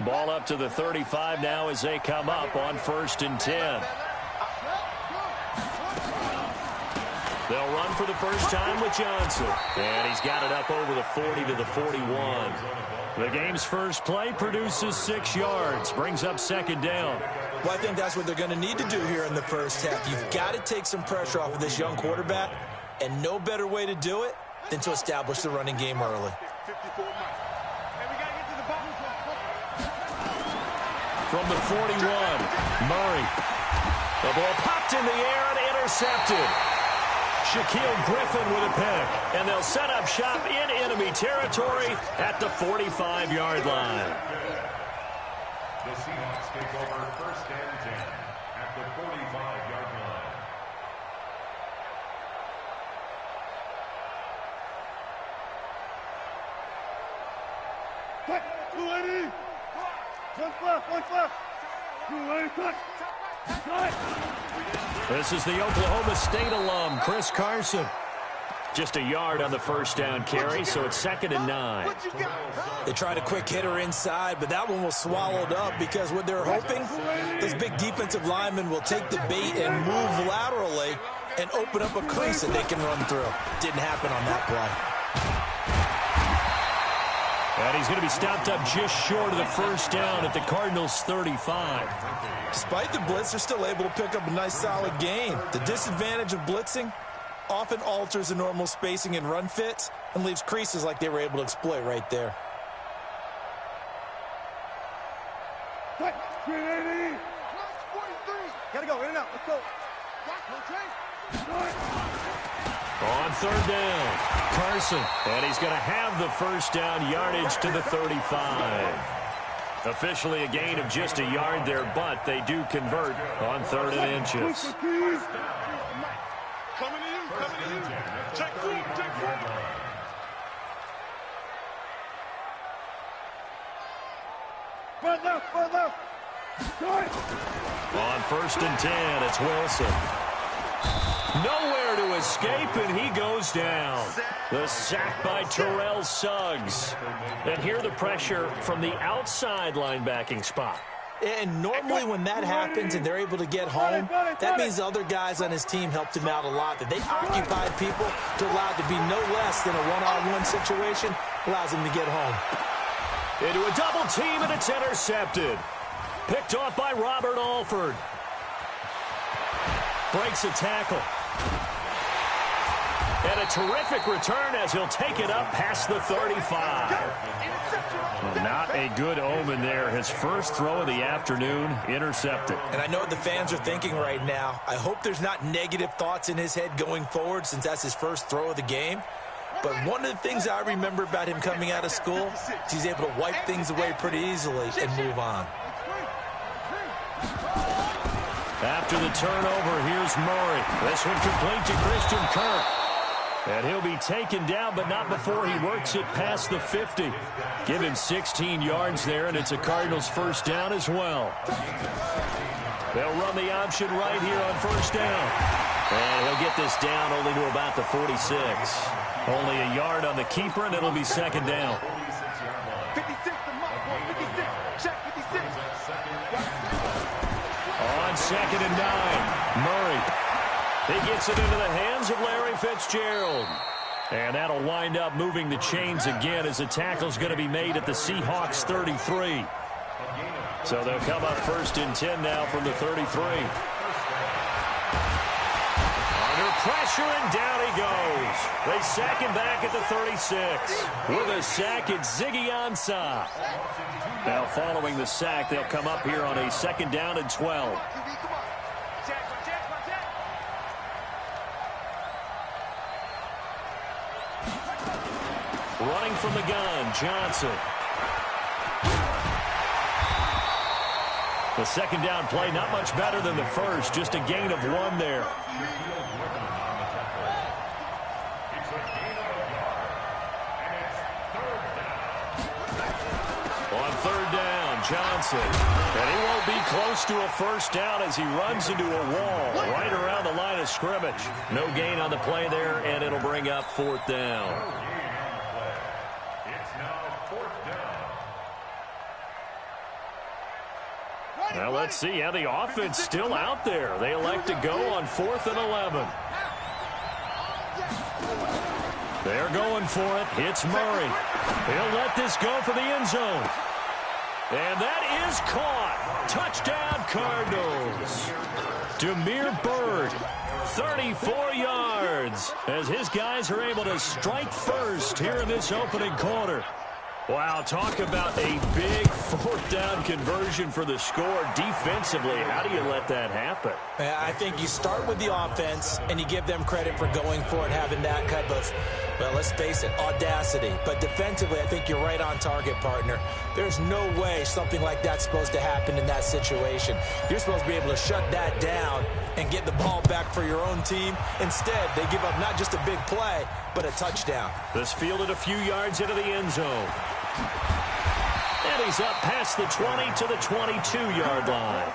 Ball up to the 35 now as they come up on 1st and 10. They'll run for the first time with Johnson. And he's got it up over the 40 to the 41. The game's first play produces 6 yards, brings up 2nd down. Well, I think that's what they're going to need to do here in the first half. You've got to take some pressure off of this young quarterback, and no better way to do it than to establish the running game early. From the 41, Murray. The ball popped in the air and intercepted. Shaquille Griffin with a pick, and they'll set up shop in enemy territory at the 45-yard line. The Seahawks take over 1st and 10 at the 45-yard line. Cut, 280. One left. 280, cut. This is the Oklahoma State alum, Chris Carson. Just a yard on the first down carry, so it's 2nd and 9. They tried a quick hitter inside, but that one was swallowed up because what they're hoping, this big defensive lineman will take the bait and move laterally and open up a crease that they can run through. Didn't happen on that play. And he's going to be stopped up just short of the first down at the Cardinals' 35. Despite the blitz, they're still able to pick up a nice solid gain. The disadvantage of blitzing often alters the normal spacing and run fits and leaves creases like they were able to exploit right there. 380. Gotta go, in and out, let's go. On 3rd down, Carson, and he's going to have the first down yardage to the 35. Officially a gain of just a yard there, but they do convert on 3rd and inches. Coming to you. Check foot. Front left. On 1st and 10, it's Wilson. Nowhere to escape, and he goes down. The sack by Terrell Suggs. And here the pressure from the outside linebacking spot. And normally when that happens and they're able to get home, that means other guys on his team helped him out a lot. That they occupied people to allow it to be no less than a one-on-one situation, allows him to get home. Into a double team, and it's intercepted. Picked off by Robert Alford. Breaks a tackle. And a terrific return as he'll take it up past the 35. Not a good omen there. His first throw of the afternoon, intercepted. And I know what the fans are thinking right now. I hope there's not negative thoughts in his head going forward since that's his first throw of the game. But one of the things I remember about him coming out of school is he's able to wipe things away pretty easily and move on. After the turnover, here's Murray. This one complete to Christian Kirk. And he'll be taken down, but not before he works it past the 50. Give him 16 yards there, and it's a Cardinals first down as well. They'll run the option right here on first down. And he'll get this down only to about the 46. Only a yard on the keeper, and it'll be 2nd down. 56, check 56. On 2nd and 9, Murray. He gets it into the hands of Larry Fitzgerald. And that'll wind up moving the chains again as the tackle's going to be made at the Seahawks 33. So they'll come up 1st and 10 now from the 33. Under pressure, and down he goes. They sack him back at the 36. With a sack, it's Ziggy Ansah. Now following the sack, they'll come up here on a 2nd down and 12. Running from the gun, Johnson. The 2nd down play, not much better than the first, just a gain of 1 there. On 3rd down, Johnson. And he won't be close to a first down as he runs into a wall right around the line of scrimmage. No gain on the play there, and it'll bring up 4th down. Well, let's see how the offense still out there. They elect to go on 4th and 11. They're going for it. It's Murray. He'll let this go for the end zone. And that is caught. Touchdown, Cardinals. Demir Byrd, 34 yards, as his guys are able to strike first here in this opening quarter. Wow, talk about a big 4th down conversion for the score. Defensively, how do you let that happen? I think you start with the offense, and you give them credit for going for it, having that type of, well, let's face it, audacity. But defensively, I think you're right on target, partner. There's no way something like that's supposed to happen in that situation. You're supposed to be able to shut that down and get the ball back for your own team. Instead, they give up not just a big play, but a touchdown. This fielded a few yards into the end zone. And he's up past the 20 to the 22-yard line.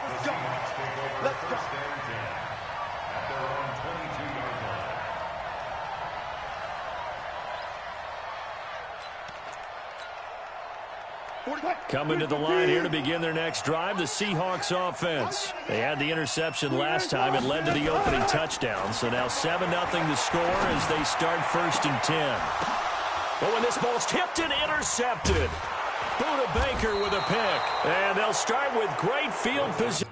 Let's go. Coming to the line here to begin their next drive, the Seahawks offense. They had the interception last time. It led to the opening touchdown. So now 7-0 the score as they start 1st and 10. Oh, and this ball's tipped and intercepted. Buda Baker with a pick. And they'll start with great field position.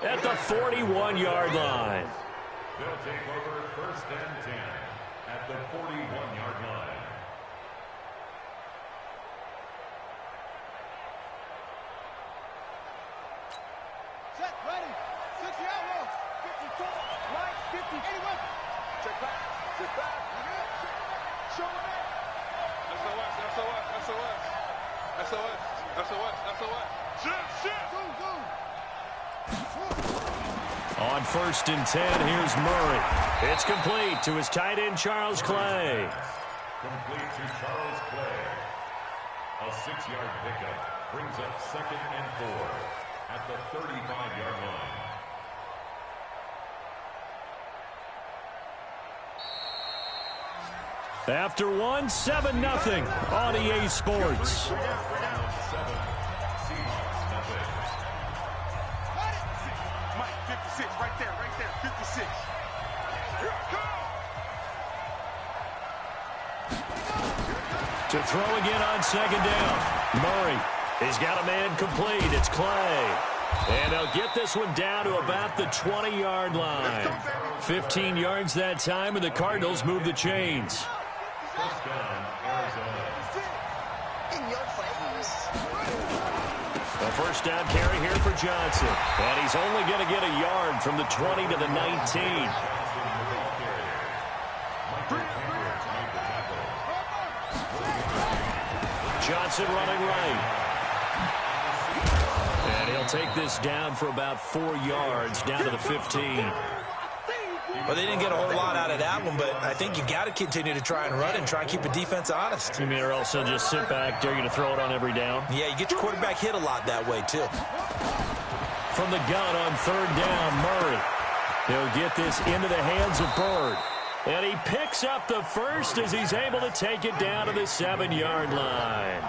At the 41-yard line. They'll take over 1st and 10 at the 41-yard line. Set, ready. 60 out low. 52, right, 50, 81. Check back. Sit back. Show it up. SOS, SOS, SOS. SOS, SOS, SOS. Shit. Go. On 1st and 10, here's Murray. It's complete to his tight end, Charles Clay. Complete to Charles Clay. A 6-yard pickup brings up 2nd and 4 at the 35-yard line. After one, 7-0 on EA Sports. Mike, 56, right there, 56. To throw again on 2nd down. Murray, he's got a man complete. It's Clay. And they'll get this one down to about the 20-yard line. 15 yards that time, and the Cardinals move the chains. First down, Arizona. In your face. A first down carry here for Johnson. And he's only going to get a yard from the 20 to the 19. Johnson running right. And he'll take this down for about 4 yards, down to the 15. Well, they didn't get a whole lot out of that one, but I think you got to continue to try and run and try and keep the defense honest. You mean, or else they'll just sit back, dare you to throw it on every down? Yeah, you get your quarterback hit a lot that way, too. From the gun on 3rd down, Murray. He'll get this into the hands of Byrd. And he picks up the first as he's able to take it down to the 7-yard line.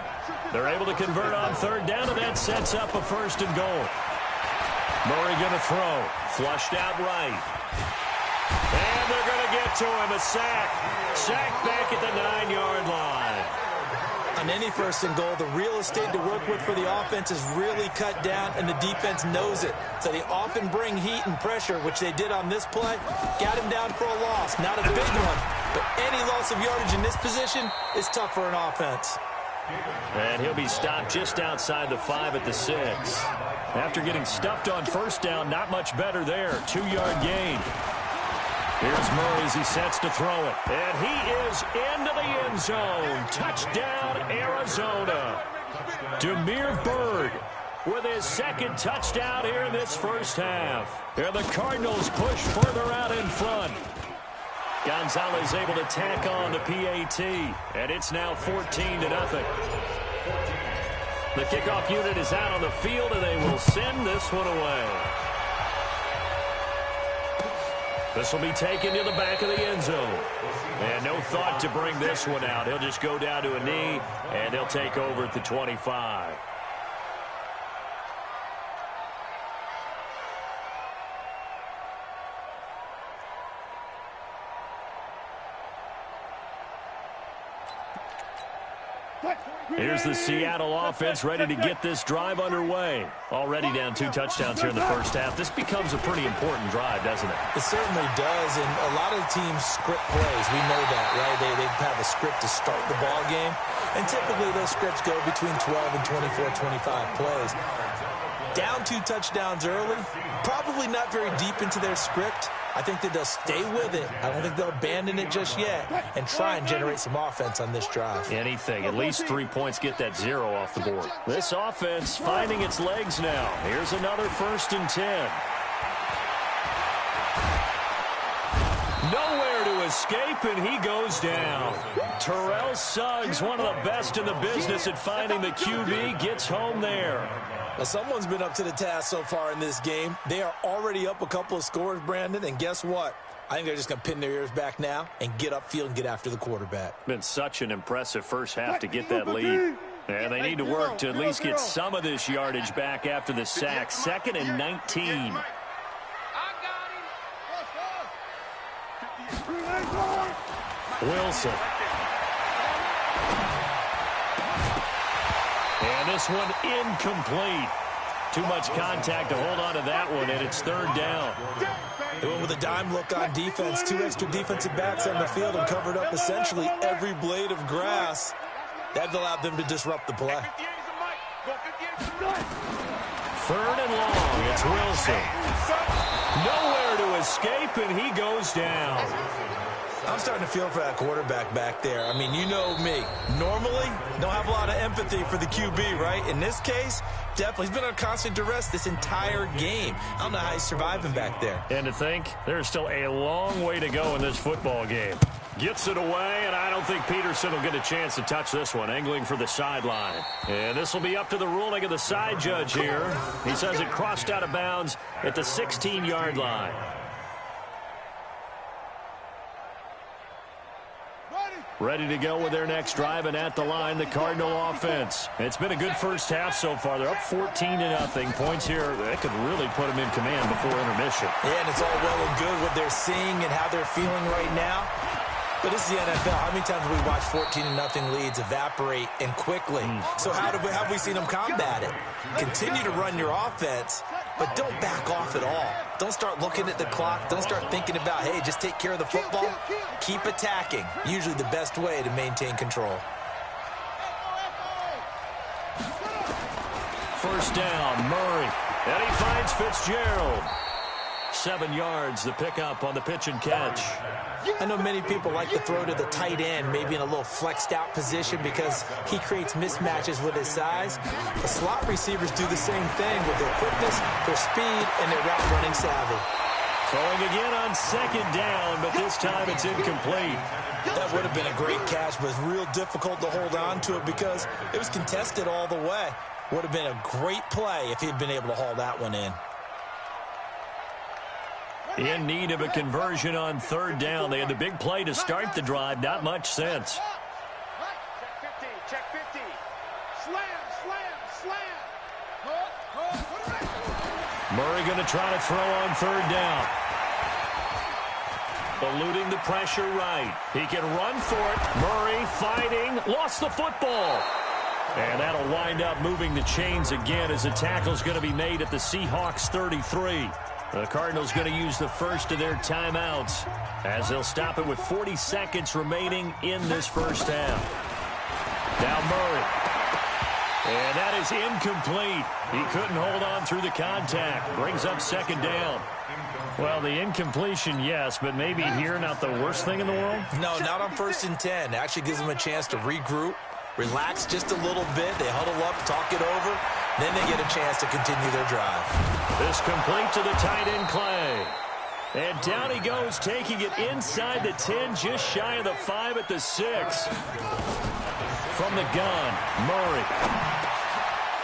They're able to convert on 3rd down, and that sets up a 1st and goal. Murray going to throw. Flushed out right. And they're going to get to him. A sack. Sack back at the 9-yard line. On any 1st and goal, the real estate to work with for the offense is really cut down, and the defense knows it. So they often bring heat and pressure, which they did on this play. Got him down for a loss. Not a big one, but any loss of yardage in this position is tough for an offense. And he'll be stopped just outside the 5 at the 6. After getting stuffed on 1st down, not much better there. 2-yard gain. Here's Murray as he sets to throw it. And he is into the end zone. Touchdown, Arizona. Demir Byrd with his 2nd touchdown here in this first half. And the Cardinals push further out in front. Gonzalez able to tack on the PAT. And it's now 14-0. The kickoff unit is out on the field, and they will send this one away. This will be taken to the back of the end zone. And no thought to bring this one out. He'll just go down to a knee, and they'll take over at the 25. Here's the Seattle offense ready to get this drive underway. Already down 2 touchdowns here in the first half. This becomes a pretty important drive, doesn't it? It certainly does, and a lot of teams script plays. We know that, right? They have a script to start the ball game, and typically those scripts go between 12 and 24, 25 plays. Down 2 touchdowns early, probably not very deep into their script. I think that they'll stay with it. I don't think they'll abandon it just yet and try and generate some offense on this drive. Anything. At least 3 points, get that 0 off the board. This offense finding its legs now. Here's another 1st and 10. Nowhere to escape, and he goes down. Terrell Suggs, one of the best in the business at finding the QB, gets home there. Well, someone's been up to the task so far in this game. They are already up a couple of scores, Brandon, and guess what? I think they're just going to pin their ears back now and get upfield and get after the quarterback. Been such an impressive first half to get that lead. And they need to work to at least get some of this yardage back after the sack. 2nd and 19. Wilson. And this one incomplete. Too much contact to hold on to that one, and it's 3rd down. They went with a dime look on defense. 2 extra defensive backs on the field and covered up essentially every blade of grass. That allowed them to disrupt the play. 3rd and long. It's Wilson. Nowhere to escape, and he goes down. I'm starting to feel for that quarterback back there. I mean, you know me. Normally, don't have a lot of empathy for the QB, right? In this case, definitely. He's been on constant duress this entire game. I don't know how he's surviving back there. And to think, there's still a long way to go in this football game. Gets it away, and I don't think Peterson will get a chance to touch this one. Angling for the sideline. And this will be up to the ruling of the side judge here. He says it crossed out of bounds at the 16-yard line. Ready to go with their next drive, and at the line, the Cardinal offense. It's been a good first half so far. They're up 14-0. Points here, that could really put them in command before intermission. Yeah, and it's all well and good what they're seeing and how they're feeling right now. But this is the NFL. How many times have we watched 14-0 leads evaporate and quickly? So have we seen them combat it? Continue to run your offense, but don't back off at all. Don't start looking at the clock. Don't start thinking about, hey, just take care of the football. Keep attacking. Usually the best way to maintain control. 1st down, Murray. And he finds Fitzgerald. 7 yards, the pickup on the pitch and catch. I know many people like to throw to the tight end, maybe in a little flexed out position because he creates mismatches with his size. The slot receivers do the same thing with their quickness, their speed, and their route running savvy. Throwing again on 2nd down, but this time it's incomplete. That would have been a great catch, but it's real difficult to hold on to it because it was contested all the way. Would have been a great play if he'd been able to haul that one in. In need of a conversion on 3rd down. They had the big play to start the drive. Not much sense. Check 50, check 50. Slam, slam, slam. Murray going to try to throw on 3rd down. Eluding the pressure right. He can run for it. Murray fighting. Lost the football. And that'll wind up moving the chains again as the tackle's going to be made at the Seahawks 33. The Cardinals going to use the first of their timeouts as they'll stop it with 40 seconds remaining in this first half. Now Murray. And that is incomplete. He couldn't hold on through the contact. Brings up 2nd down. Well, the incompletion, yes, but maybe here not the worst thing in the world? No, not on 1st and 10. It actually gives them a chance to regroup, relax just a little bit. They huddle up, talk it over. Then they get a chance to continue their drive. This complete to the tight end, Clay. And down he goes, taking it inside the 10, just shy of the 5 at the 6. From the gun, Murray.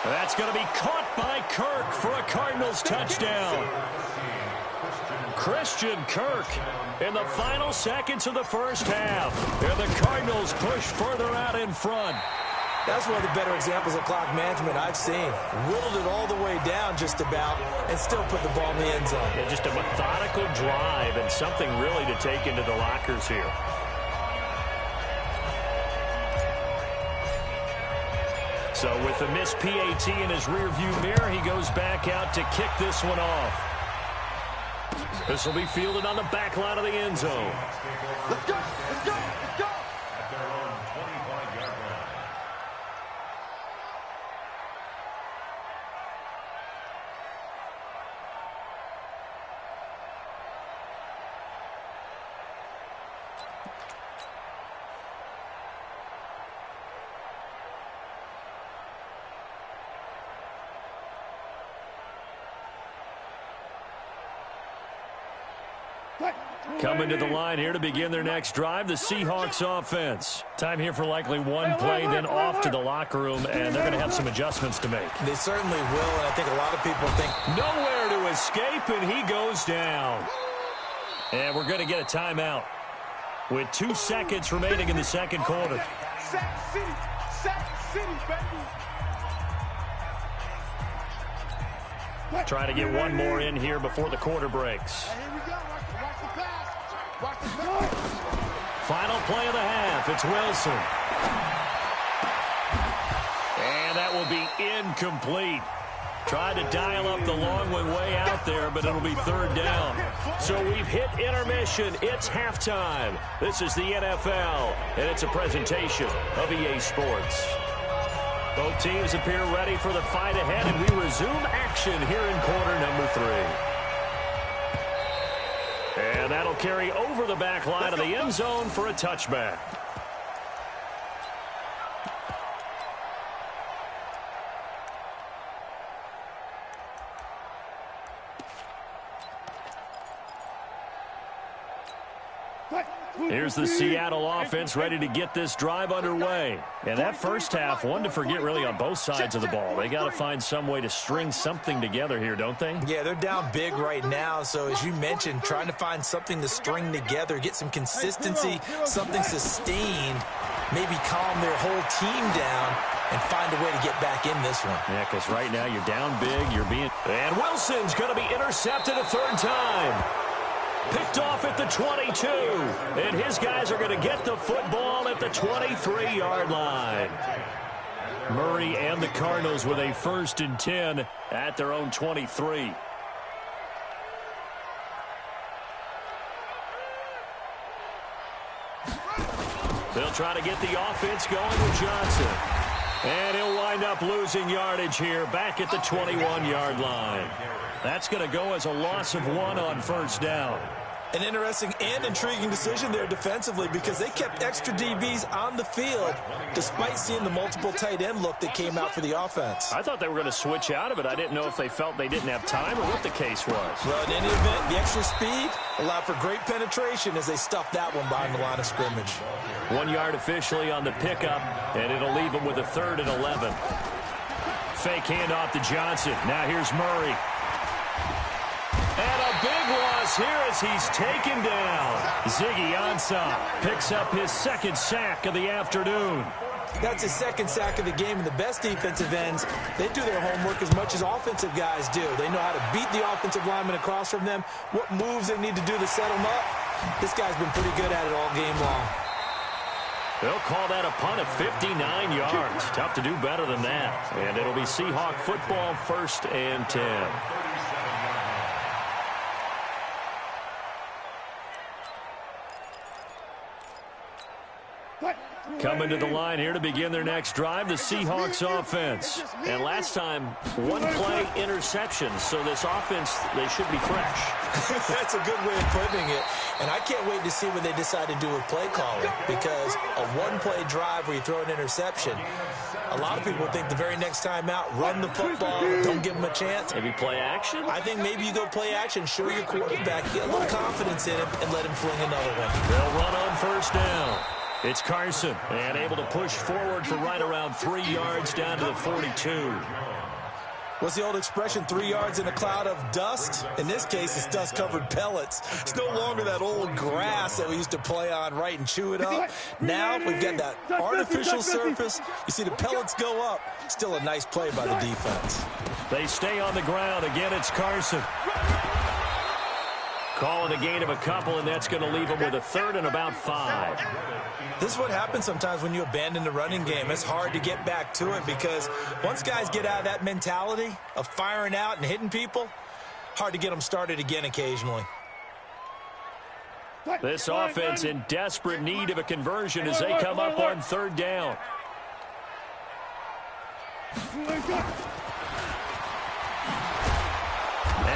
That's going to be caught by Kirk for a Cardinals touchdown. Christian Kirk in the final seconds of the first half. And the Cardinals push further out in front. That's one of the better examples of clock management I've seen. Whittled it all the way down just about and still put the ball in the end zone. Yeah, just a methodical drive and something really to take into the lockers here. So with the missed PAT in his rearview mirror, he goes back out to kick this one off. This will be fielded on the back line of the end zone. Let's go! Let's go! Let's go! At their own 25-yard line. Coming to the line here to begin their next drive, the Seahawks offense. Time here for likely one play, then off to the locker room, and they're going to have some adjustments to make. They certainly will, and I think a lot of people think nowhere to escape, and he goes down. And we're going to get a timeout with 2 seconds remaining in the second quarter. Sack City. Sack City, baby. Trying to get one more in here before the quarter breaks. Here we go. Watch the pass. Watch the pass. Final play of the half. It's Wilson. And that will be incomplete. Tried to dial up the long one way out there, but it'll be third down. So we've hit intermission. It's halftime. This is the NFL, and it's a presentation of EA Sports. Both teams appear ready for the fight ahead, and we resume action here in quarter number 3. And that'll carry over the back line of the end zone for a touchback. Here's the Seattle offense ready to get this drive underway. And that first half, one to forget really on both sides of the ball. They got to find some way to string something together here, don't they? Yeah, they're down big right now. So as you mentioned, trying to find something to string together, get some consistency, something sustained, maybe calm their whole team down and find a way to get back in this one. Yeah, because right now you're down big, you're being... And Wilson's going to be intercepted a third time. Picked off at the 22. And his guys are going to get the football at the 23-yard line. Murray and the Cardinals with a 1st and 10 at their own 23. They'll try to get the offense going with Johnson. And he'll wind up losing yardage here back at the 21-yard line. That's going to go as a loss of 1 on first down. An interesting and intriguing decision there defensively because they kept extra DBs on the field despite seeing the multiple tight end look that came out for the offense. I thought they were going to switch out of it. I didn't know if they felt they didn't have time or what the case was. Well, in any event, the extra speed allowed for great penetration as they stuffed that one behind the line of scrimmage. 1 yard officially on the pickup, and it'll leave them with a 3rd and 11. Fake handoff to Johnson. Now here's Murray. And a big loss here as he's taken down. Ziggy Ansah picks up his 2nd sack of the afternoon. That's his 2nd sack of the game, and the best defensive ends, they do their homework as much as offensive guys do. They know how to beat the offensive lineman across from them, what moves they need to do to set them up. This guy's been pretty good at it all game long. They'll call that a punt of 59 yards. Tough to do better than that. And it'll be Seahawk football, 1st and 10. Coming to the line here to begin their next drive, the Seahawks offense. And last time, 1 play interception. So this offense, they should be fresh. That's a good way of putting it. And I can't wait to see what they decide to do with play calling. Because a 1-play drive where you throw an interception, a lot of people think the very next time out, run the football, don't give them a chance. Maybe play action? I think maybe you go play action, show your quarterback, get a little confidence in him, and let him fling another one. They'll run on first down. It's Carson, and able to push forward for right around 3 yards down to the 42. What's the old expression, 3 yards in a cloud of dust? In this case, it's dust-covered pellets. It's no longer that old grass that we used to play on, right, and chew it up. Now we've got that artificial surface. You see the pellets go up. Still a nice play by the defense. They stay on the ground. Again, it's Carson. Calling a gain of a couple, and that's going to leave them with a third and about 5. This is what happens sometimes when you abandon the running game. It's hard to get back to it because once guys get out of that mentality of firing out and hitting people, hard to get them started again occasionally. This offense in desperate need of a conversion as they come up on third down. And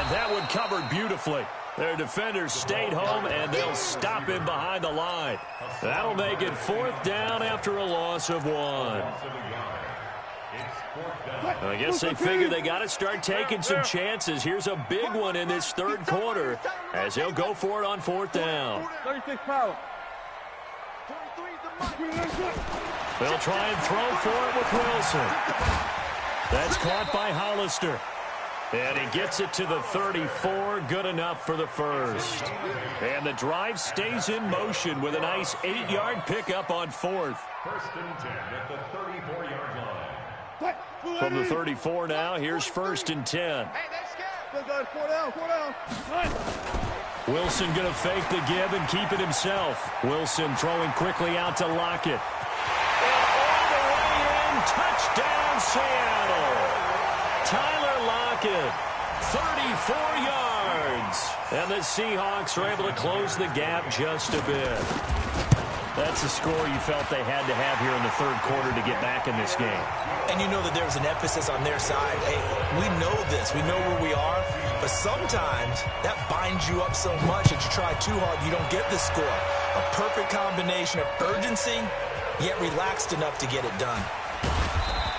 that one covered beautifully. Their defenders stayed home, and they'll stop him behind the line. That'll make it 4th down after a loss of 1. I guess they figure they got to start taking some chances. Here's a big one in this third quarter as they'll go for it on 4th down. 36 power. They'll try and throw for it with Wilson. That's caught by Hollister. And he gets it to the 34, good enough for the first. And the drive stays in motion with a nice 8-yard pickup on 4th. 1st and 10 at the 34-yard line. From the 34 now, here's 1st and 10. Wilson going to fake the give and keep it himself. Wilson throwing quickly out to Lockett. And all the way in, touchdown Seattle. Tyler Lockett, 34 yards. And the Seahawks are able to close the gap just a bit. That's a score you felt they had to have here in the third quarter to get back in this game. And you know that there's an emphasis on their side. Hey, we know this. We know where we are. But sometimes that binds you up so much that you try too hard, you don't get the score. A perfect combination of urgency, yet relaxed enough to get it done.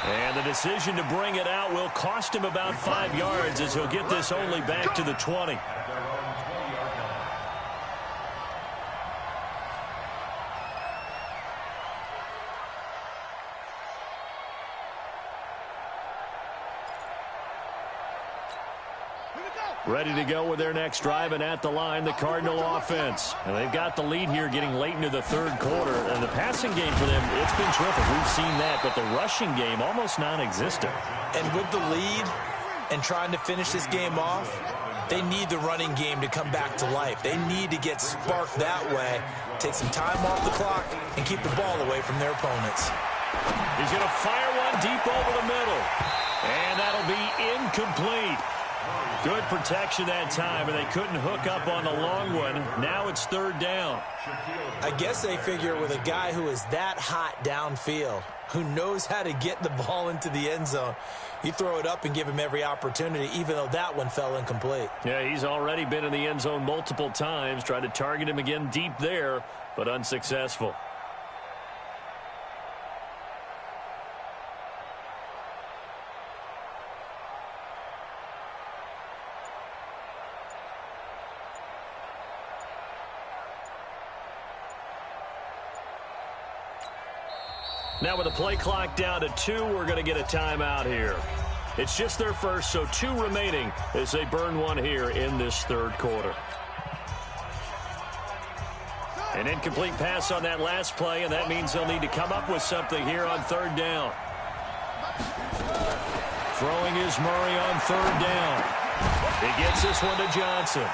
And the decision to bring it out will cost him about 5 yards as he'll get this only back to the 20. Ready to go with their next drive, and at the line, the Cardinal offense. And they've got the lead here getting late into the third quarter. And the passing game for them, it's been terrific. We've seen that, but the rushing game almost non-existent. And with the lead and trying to finish this game off, they need the running game to come back to life. They need to get sparked that way, take some time off the clock, and keep the ball away from their opponents. He's going to fire one deep over the middle. And that'll be incomplete. Good protection that time, and they couldn't hook up on the long one. Now it's third down. I guess they figure with a guy who is that hot downfield, who knows how to get the ball into the end zone, you throw it up and give him every opportunity, even though that one fell incomplete. Yeah, he's already been in the end zone multiple times, tried to target him again deep there, but unsuccessful. Now with the play clock down to 2, we're going to get a timeout here. It's just their first, so 2 remaining as they burn one here in this third quarter. An incomplete pass on that last play, and that means they'll need to come up with something here on third down. Throwing is Murray on third down. He gets this one to Johnson.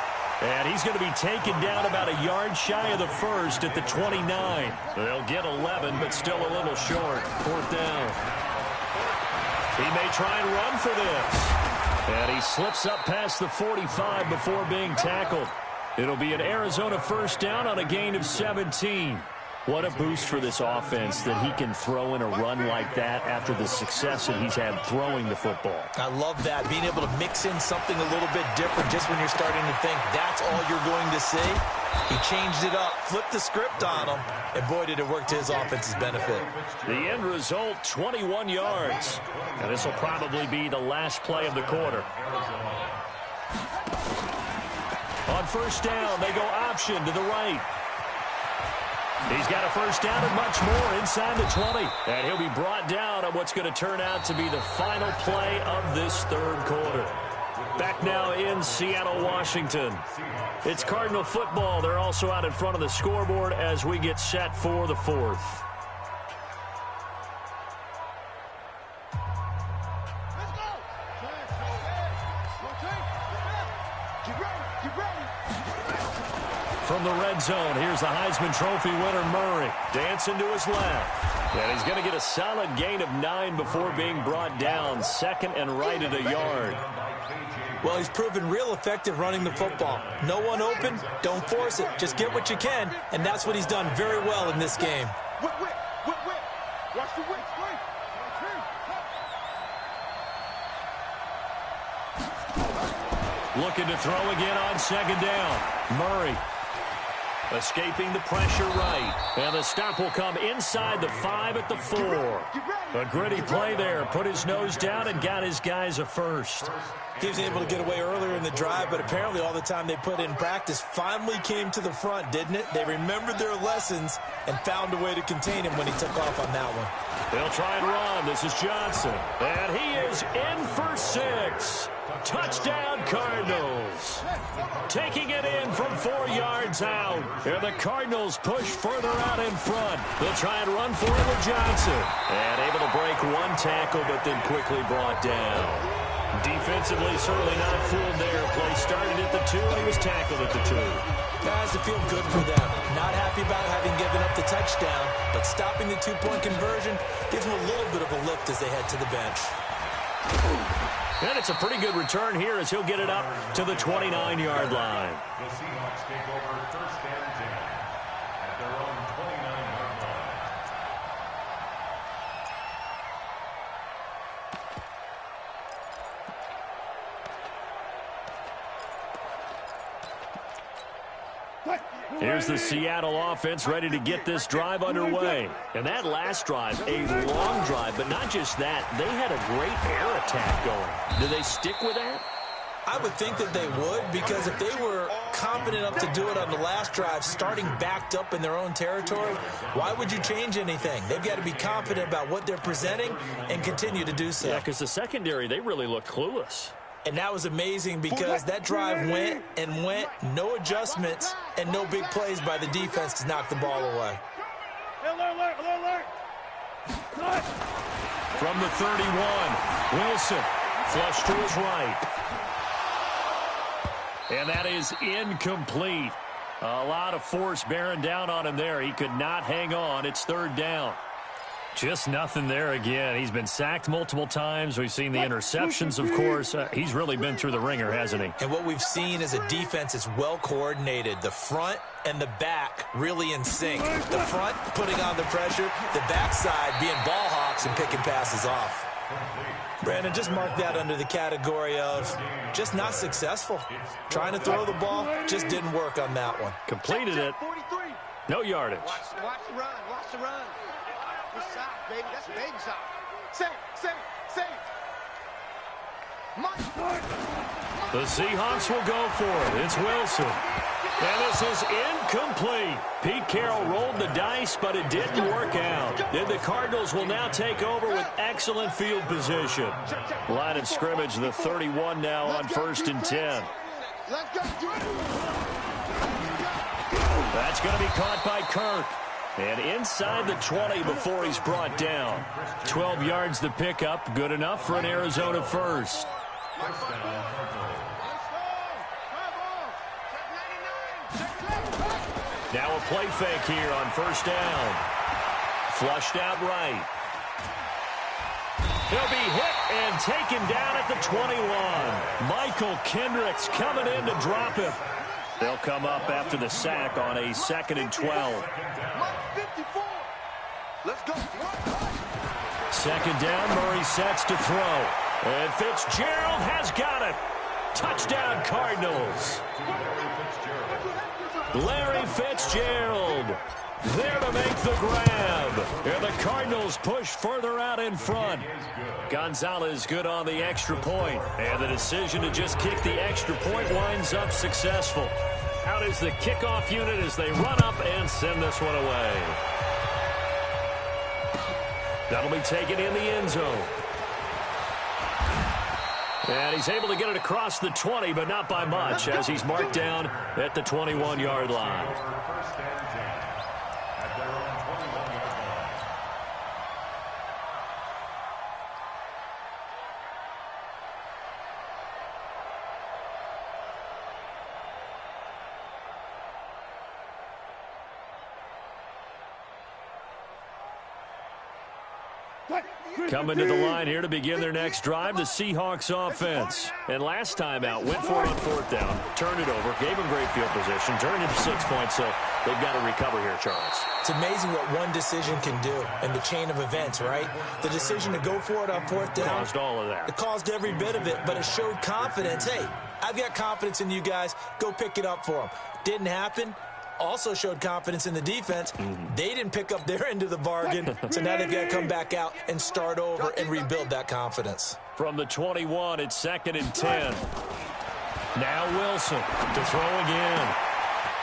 And he's going to be taken down about a yard shy of the first at the 29. They'll get 11, but still a little short. Fourth down. He may try and run for this. And he slips up past the 45 before being tackled. It'll be an Arizona first down on a gain of 17. What a boost for this offense that he can throw in a run like that after the success that he's had throwing the football. I love that, being able to mix in something a little bit different just when you're starting to think that's all you're going to see. He changed it up, flipped the script on him, and boy, did it work to his offense's benefit. The end result, 21 yards. And this will probably be the last play of the quarter. On first down, they go option to the right. He's got a first down and much more inside the 20. And he'll be brought down on what's going to turn out to be the final play of this third quarter. Back now in Seattle, Washington. It's Cardinal football. They're also out in front of the scoreboard as we get set for the fourth. From the red zone, here's the Heisman Trophy winner, Murray, dancing to his left. And he's going to get a solid gain of 9 before being brought down, second and right at a yard. Well, he's proven real effective running the football. No one open, don't force it. Just get what you can, and that's what he's done very well in this game. Watch the whip. Looking to throw again on second down. Murray escaping the pressure right. And the stop will come inside the 5 at the 4. A gritty play there. Put his nose down and got his guys a first. He was able to get away earlier in the drive, but apparently all the time they put in practice finally came to the front, didn't it? They remembered their lessons and found a way to contain him when he took off on that one. They'll try and run. This is Johnson. And he is in for 6. Touchdown, Cardinals. Taking it in from 4 yards out. And the Cardinals push further out in front. They'll try and run for it with Johnson. And able to break one tackle, but then quickly brought down. Defensively, certainly not fooled there. Play started at the 2, and he was tackled at the 2. Guys, to feel good for them. Not happy about having given up the touchdown, but stopping the 2-point conversion gives them a little bit of a lift as they head to the bench. And it's a pretty good return here as he'll get it up to the 29-yard line. The Seahawks take over first and 10 at their own 29-yard line. Here's the Seattle offense ready to get this drive underway. And that last drive, a long drive, but not just that. They had a great air attack going. Do they stick with that? I would think that they would, because if they were confident enough to do it on the last drive, starting backed up in their own territory, why would you change anything? They've got to be confident about what they're presenting and continue to do so. Yeah, because the secondary, they really looked clueless. And that was amazing because that drive went and went, no adjustments, and no big plays by the defense to knock the ball away. Alert. From the 31, Wilson, flush to his right. And that is incomplete. A lot of force bearing down on him there. He could not hang on. It's third down. Just nothing there again. He's been sacked multiple times. We've seen the interceptions, of course. He's really been through the ringer, hasn't he? And what we've seen is a defense that's well coordinated. The front and the back really in sync. The front putting on the pressure. The backside being ball hawks and picking passes off. Brandon, just mark that under the category of just not successful. Trying to throw the ball, just didn't work on that one. Completed it. No yardage. Watch the run. Good side, baby. That's a baby side. Say. The Seahawks will go for it. It's Wilson. And this is incomplete. Pete Carroll rolled the dice, but it didn't work out. And the Cardinals will now take over with excellent field position. Line of scrimmage, the 31 now on 1st and 10. That's going to be caught by Kirk. And inside the 20 before he's brought down. 12 yards the pickup. Good enough for an Arizona first. Now a play fake here on first down. Flushed out right. He'll be hit and taken down at the 21. Michael Kendricks coming in to drop him. They'll come up after the sack on a 2nd and 12. Let's go. 2nd down, Murray sets to throw. And Fitzgerald has got it. Touchdown, Cardinals. Larry Fitzgerald there to make the grab. And the Cardinals push further out in front. Gonzalez good on the extra point. And the decision to just kick the extra point winds up successful. Out is the kickoff unit as they run up and send this one away. That'll be taken in the end zone. And he's able to get it across the 20, but not by much, as he's marked down at the 21-yard line. First and 10 at their own 21-yard line. Coming to the line here to begin their next drive, the Seahawks offense. And last time out, went for it on fourth down, turned it over, gave them great field position, turned into 6 points, so they've got to recover here, Charles. It's amazing what one decision can do in the chain of events, right? The decision to go for it on fourth down. Caused all of that. It caused every bit of it, but it showed confidence. Hey, I've got confidence in you guys. Go pick it up for them. Didn't happen. Also showed confidence in the defense. They didn't pick up their end of the bargain, so now they've got to come back out and start over and rebuild that confidence. From the 21, it's 2nd and 10. Now Wilson to throw again.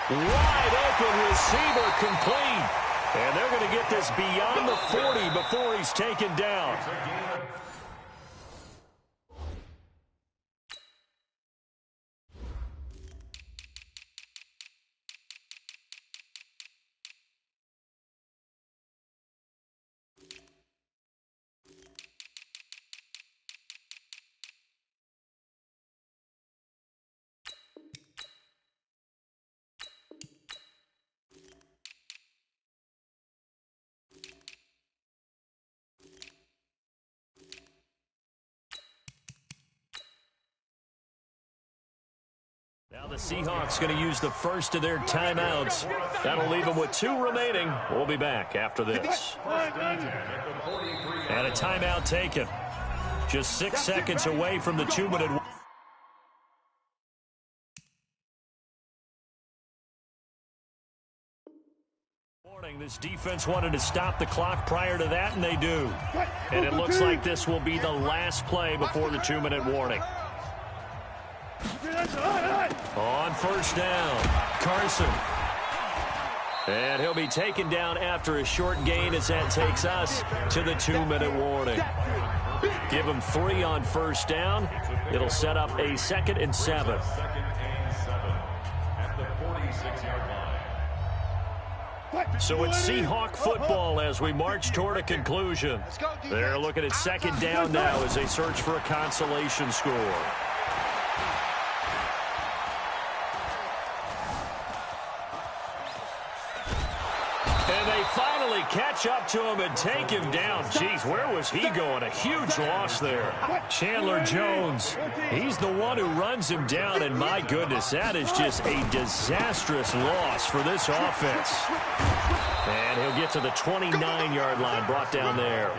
Wide open receiver complete. And they're going to get this beyond the 40 before he's taken down. Now the Seahawks going to use the first of their timeouts. That'll leave them with 2 remaining. We'll be back after this. And a timeout taken. Just 6 seconds away from the 2-minute. This defense wanted to stop the clock prior to that, and they do. And it looks like this will be the last play before the 2-minute warning. On first down, Carson. And he'll be taken down after a short gain as that takes us to the 2-minute warning. Give him 3 on first down. It'll set up a 2nd and 7. At the 46-yard line. So it's Seahawk football as we march toward a conclusion. They're looking at 2nd down now as they search for a consolation score. And they finally catch up to him and take him down. Jeez, where was he going? A huge loss there. Chandler Jones, he's the one who runs him down, and my goodness, that is just a disastrous loss for this offense. And he'll get to the 29-yard line, brought down there.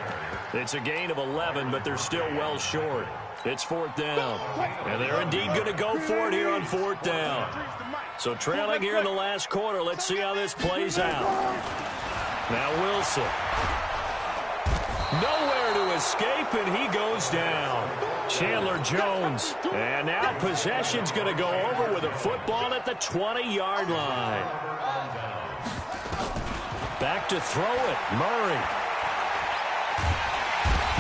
It's a gain of 11, but they're still well short. It's 4th down. And they're indeed going to go for it here on 4th down. So trailing here in the last quarter, let's see how this plays out. Now Wilson. Nowhere to escape, and he goes down. Chandler Jones. And now possession's going to go over with a football at the 20-yard line. Back to throw it, Murray.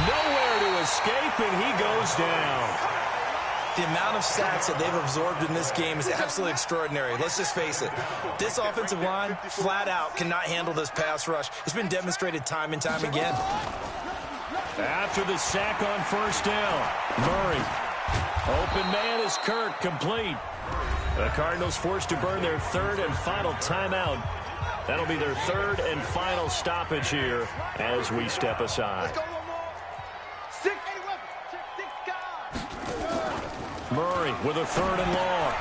Nowhere to escape, and he goes down. The amount of sacks that they've absorbed in this game is absolutely extraordinary. Let's just face it. This offensive line, flat out, cannot handle this pass rush. It's been demonstrated time and time again. After the sack on first down, Murray. Open man is Kirk, complete. The Cardinals forced to burn their 3rd and final timeout. That'll be their 3rd and final stoppage here as we step aside. Murray with a 3rd and long.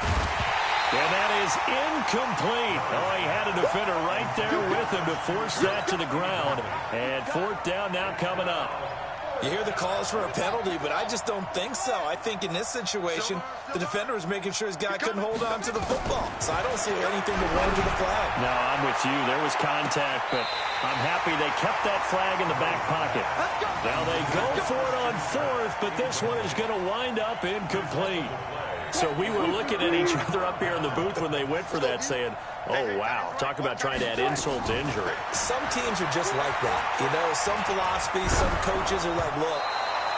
And that is incomplete. Oh, he had a defender right there with him to force that to the ground. And 4th down now coming up. You hear the calls for a penalty, but I just don't think so. I think in this situation, the defender was making sure his guy couldn't hold on to the football. So I don't see anything to warrant the flag. No, I'm with you. There was contact, but I'm happy they kept that flag in the back pocket. Now they go for it on 4th, but this one is going to wind up incomplete. So we were looking at each other up here in the booth when they went for that saying, oh, wow, talk about trying to add insult to injury. Some teams are just like that. You know, some philosophies, some coaches are like, look,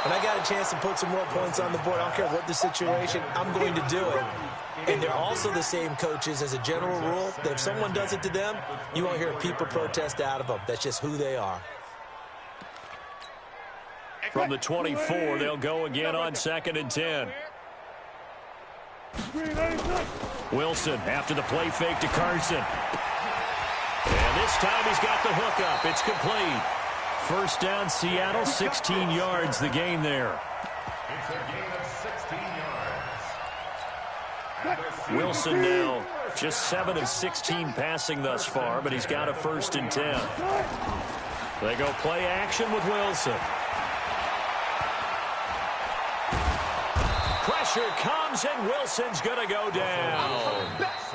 when I got a chance to put some more points on the board, I don't care what the situation, I'm going to do it. And they're also the same coaches as a general rule that if someone does it to them, you won't hear people protest out of them. That's just who they are. From the 24, they'll go again on 2nd and 10. Wilson after the play fake to Carson. And this time he's got the hook up. It's complete. First down, Seattle, 16 yards, the gain there. It's a gain of 16 yards. Wilson now just 7 of 16 passing thus far, but he's got a 1st and 10. They go play action with Wilson. Pressure comes, and Wilson's going to go down.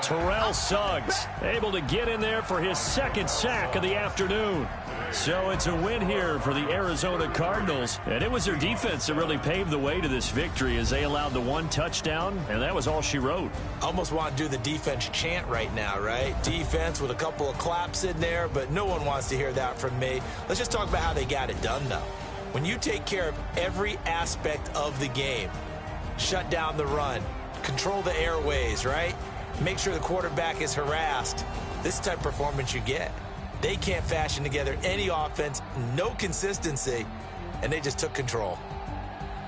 Terrell Suggs able to get in there for his 2nd sack of the afternoon. So it's a win here for the Arizona Cardinals, and it was their defense that really paved the way to this victory as they allowed the 1 touchdown, and that was all she wrote. Almost want to do the defense chant right now, right? Defense with a couple of claps in there, but no one wants to hear that from me. Let's just talk about how they got it done, though. When you take care of every aspect of the game, shut down the run, control the airways, right? Make sure the quarterback is harassed. This type of performance you get. They can't fashion together any offense, no consistency, and they just took control.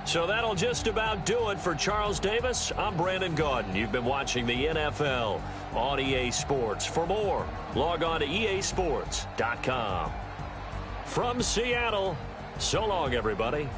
So that'll just about do it for Charles Davis. I'm Brandon Gaudin. You've been watching the NFL on EA Sports. For more, log on to easports.com. From Seattle, so long, everybody.